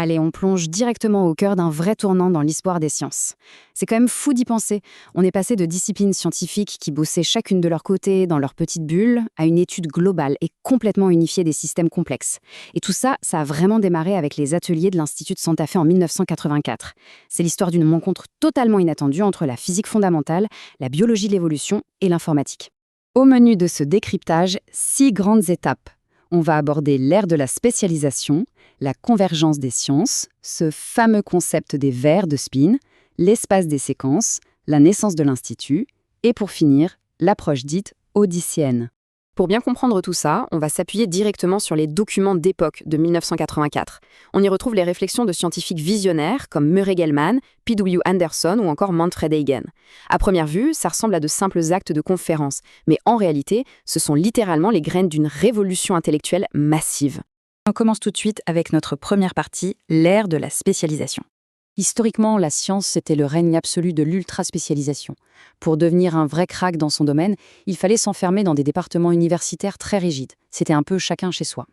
Allez, on plonge directement au cœur d'un vrai tournant dans l'histoire des sciences. C'est quand même fou d'y penser. On est passé de disciplines scientifiques qui bossaient chacune de leur côté dans leur petite bulle à une étude globale et complètement unifiée des systèmes complexes. Et tout ça, ça a vraiment démarré avec les ateliers de l'Institut de Santa Fe en 1984. C'est l'histoire d'une rencontre totalement inattendue entre la physique fondamentale, la biologie de l'évolution et l'informatique. Au menu de ce décryptage, 6 grandes étapes. On va aborder l'ère de la spécialisation, la convergence des sciences, ce fameux concept des vers de spin, l'espace des séquences, la naissance de l'Institut, et pour finir, l'approche dite odysséenne. Pour bien comprendre tout ça, on va s'appuyer directement sur les documents d'époque de 1984. On y retrouve les réflexions de scientifiques visionnaires comme Murray Gell-Mann, P.W. Anderson ou encore Manfred Eigen. À première vue, ça ressemble à de simples actes de conférence, mais en réalité, ce sont littéralement les graines d'une révolution intellectuelle massive. On commence tout de suite avec notre première partie, l'ère de la spécialisation. Historiquement, la science, c'était le règne absolu de l'ultra-spécialisation. Pour devenir un vrai crack dans son domaine, il fallait s'enfermer dans des départements universitaires très rigides. C'était un peu chacun chez soi.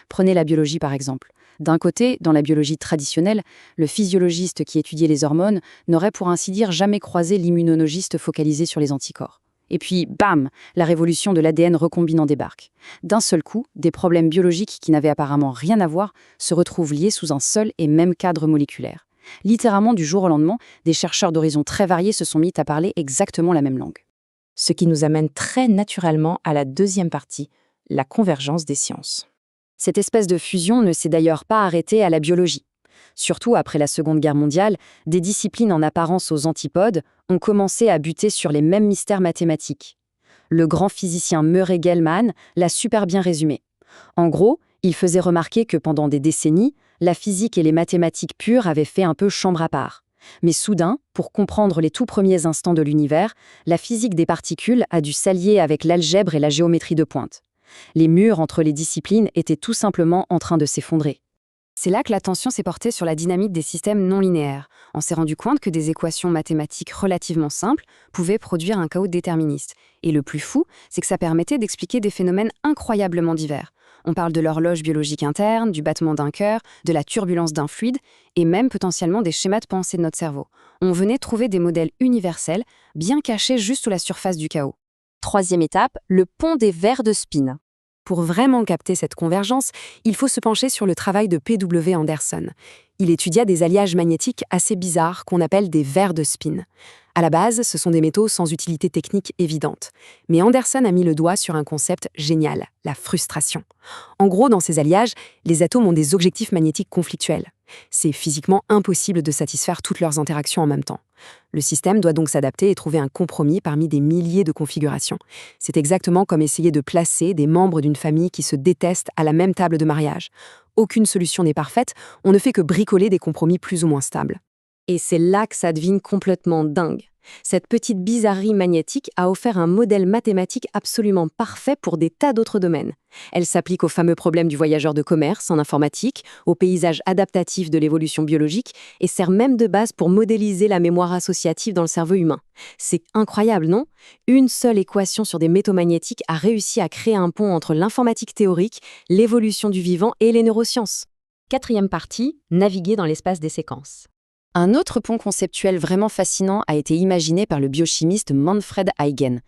Prenez la biologie par exemple. D'un côté, dans la biologie traditionnelle, le physiologiste qui étudiait les hormones n'aurait pour ainsi dire jamais croisé l'immunologiste focalisé sur les anticorps. Et puis, bam, la révolution de l'ADN recombinant débarque. D'un seul coup, des problèmes biologiques qui n'avaient apparemment rien à voir se retrouvent liés sous un seul et même cadre moléculaire. Littéralement, du jour au lendemain, des chercheurs d'horizons très variés se sont mis à parler exactement la même langue. Ce qui nous amène très naturellement à la deuxième partie, la convergence des sciences. Cette espèce de fusion ne s'est d'ailleurs pas arrêtée à la biologie. Surtout après la Seconde Guerre mondiale, des disciplines en apparence aux antipodes ont commencé à buter sur les mêmes mystères mathématiques. Le grand physicien Murray Gell-Mann l'a super bien résumé. En gros, il faisait remarquer que pendant des décennies, la physique et les mathématiques pures avaient fait un peu chambre à part. Mais soudain, pour comprendre les tout premiers instants de l'univers, la physique des particules a dû s'allier avec l'algèbre et la géométrie de pointe. Les murs entre les disciplines étaient tout simplement en train de s'effondrer. C'est là que l'attention s'est portée sur la dynamique des systèmes non linéaires. On s'est rendu compte que des équations mathématiques relativement simples pouvaient produire un chaos déterministe. Et le plus fou, c'est que ça permettait d'expliquer des phénomènes incroyablement divers. On parle de l'horloge biologique interne, du battement d'un cœur, de la turbulence d'un fluide, et même potentiellement des schémas de pensée de notre cerveau. On venait trouver des modèles universels, bien cachés juste sous la surface du chaos. Troisième étape, le pont des vers de spin. Pour vraiment capter cette convergence, il faut se pencher sur le travail de P.W. Anderson. Il étudia des alliages magnétiques assez bizarres qu'on appelle des vers de spin. À la base, ce sont des métaux sans utilité technique évidente. Mais Anderson a mis le doigt sur un concept génial, la frustration. En gros, dans ces alliages, les atomes ont des objectifs magnétiques conflictuels. C'est physiquement impossible de satisfaire toutes leurs interactions en même temps. Le système doit donc s'adapter et trouver un compromis parmi des milliers de configurations. C'est exactement comme essayer de placer des membres d'une famille qui se détestent à la même table de mariage. Aucune solution n'est parfaite, on ne fait que bricoler des compromis plus ou moins stables. Et c'est là que ça devient complètement dingue. Cette petite bizarrerie magnétique a offert un modèle mathématique absolument parfait pour des tas d'autres domaines. Elle s'applique au fameux problème du voyageur de commerce en informatique, au paysage adaptatif de l'évolution biologique et sert même de base pour modéliser la mémoire associative dans le cerveau humain. C'est incroyable, non? Une seule équation sur des métaux magnétiques a réussi à créer un pont entre l'informatique théorique, l'évolution du vivant et les neurosciences. Quatrième partie, naviguer dans l'espace des séquences. Un autre pont conceptuel vraiment fascinant a été imaginé par le biochimiste Manfred Eigen.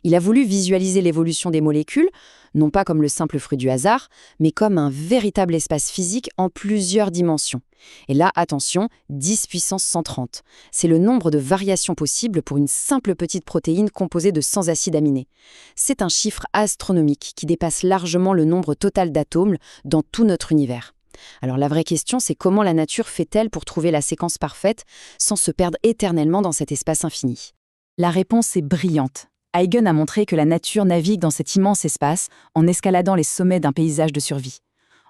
Il a voulu visualiser l'évolution des molécules, non pas comme le simple fruit du hasard, mais comme un véritable espace physique en plusieurs dimensions. Et là, attention, 10 puissance 130. C'est le nombre de variations possibles pour une simple petite protéine composée de 100 acides aminés. C'est un chiffre astronomique qui dépasse largement le nombre total d'atomes dans tout notre univers. Alors la vraie question, c'est comment la nature fait-elle pour trouver la séquence parfaite sans se perdre éternellement dans cet espace infini? La réponse est brillante. Eigen a montré que la nature navigue dans cet immense espace en escaladant les sommets d'un paysage de survie.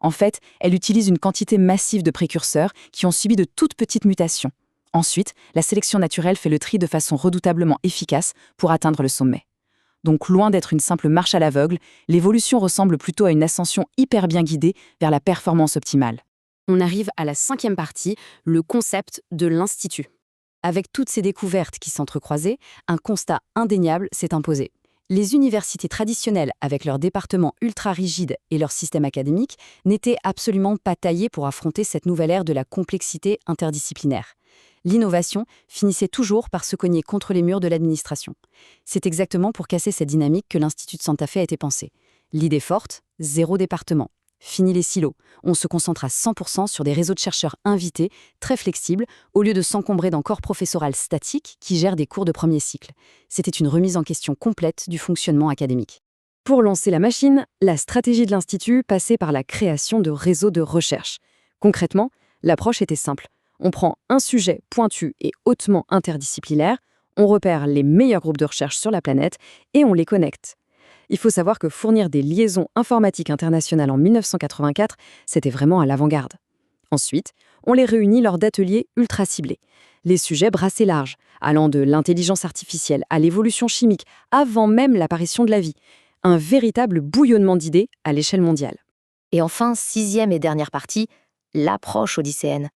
En fait, elle utilise une quantité massive de précurseurs qui ont subi de toutes petites mutations. Ensuite, la sélection naturelle fait le tri de façon redoutablement efficace pour atteindre le sommet. Donc loin d'être une simple marche à l'aveugle, l'évolution ressemble plutôt à une ascension hyper bien guidée vers la performance optimale. On arrive à la cinquième partie, le concept de l'Institut. Avec toutes ces découvertes qui s'entrecroisaient, un constat indéniable s'est imposé. Les universités traditionnelles, avec leurs départements ultra rigides et leur système académique, n'étaient absolument pas taillées pour affronter cette nouvelle ère de la complexité interdisciplinaire. L'innovation finissait toujours par se cogner contre les murs de l'administration. C'est exactement pour casser cette dynamique que l'Institut de Santa Fe a été pensé. L'idée forte, 0 département. Fini les silos. On se concentre à 100% sur des réseaux de chercheurs invités, très flexibles, au lieu de s'encombrer d'un corps professoral statique qui gère des cours de premier cycle. C'était une remise en question complète du fonctionnement académique. Pour lancer la machine, la stratégie de l'Institut passait par la création de réseaux de recherche. Concrètement, l'approche était simple. On prend un sujet pointu et hautement interdisciplinaire, on repère les meilleurs groupes de recherche sur la planète et on les connecte. Il faut savoir que fournir des liaisons informatiques internationales en 1984, c'était vraiment à l'avant-garde. Ensuite, on les réunit lors d'ateliers ultra ciblés. Les sujets brassaient large, allant de l'intelligence artificielle à l'évolution chimique, avant même l'apparition de la vie. Un véritable bouillonnement d'idées à l'échelle mondiale. Et enfin, 6e et dernière partie, l'approche odysséenne.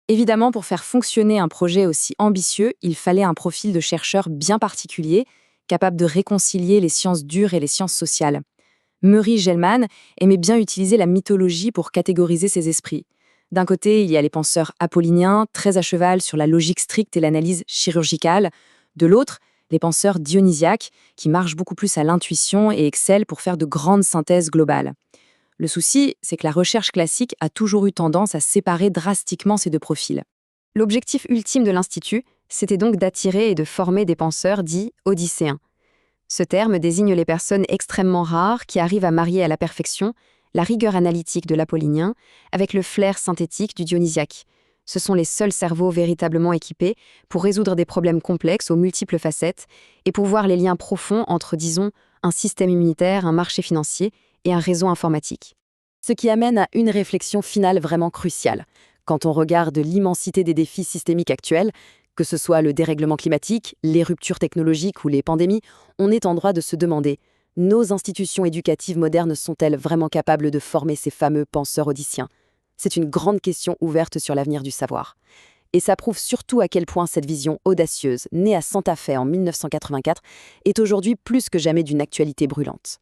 Évidemment, pour faire fonctionner un projet aussi ambitieux, il fallait un profil de chercheur bien particulier, capable de réconcilier les sciences dures et les sciences sociales. Murray Gell-Mann aimait bien utiliser la mythologie pour catégoriser ses esprits. D'un côté, il y a les penseurs apolliniens, très à cheval sur la logique stricte et l'analyse chirurgicale. De l'autre, les penseurs dionysiaques, qui marchent beaucoup plus à l'intuition et excellent pour faire de grandes synthèses globales. Le souci, c'est que la recherche classique a toujours eu tendance à séparer drastiquement ces deux profils. L'objectif ultime de l'Institut, c'était donc d'attirer et de former des penseurs dits odysséens. Ce terme désigne les personnes extrêmement rares qui arrivent à marier à la perfection la rigueur analytique de l'apollinien avec le flair synthétique du dionysiaque. Ce sont les seuls cerveaux véritablement équipés pour résoudre des problèmes complexes aux multiples facettes et pour voir les liens profonds entre, disons, un système immunitaire, un marché financier et un réseau informatique. Ce qui amène à une réflexion finale vraiment cruciale. Quand on regarde l'immensité des défis systémiques actuels, que ce soit le dérèglement climatique, les ruptures technologiques ou les pandémies, on est en droit de se demander, nos institutions éducatives modernes sont-elles vraiment capables de former ces fameux penseurs odysséens ? C'est une grande question ouverte sur l'avenir du savoir. Et ça prouve surtout à quel point cette vision audacieuse, née à Santa Fe en 1984, est aujourd'hui plus que jamais d'une actualité brûlante.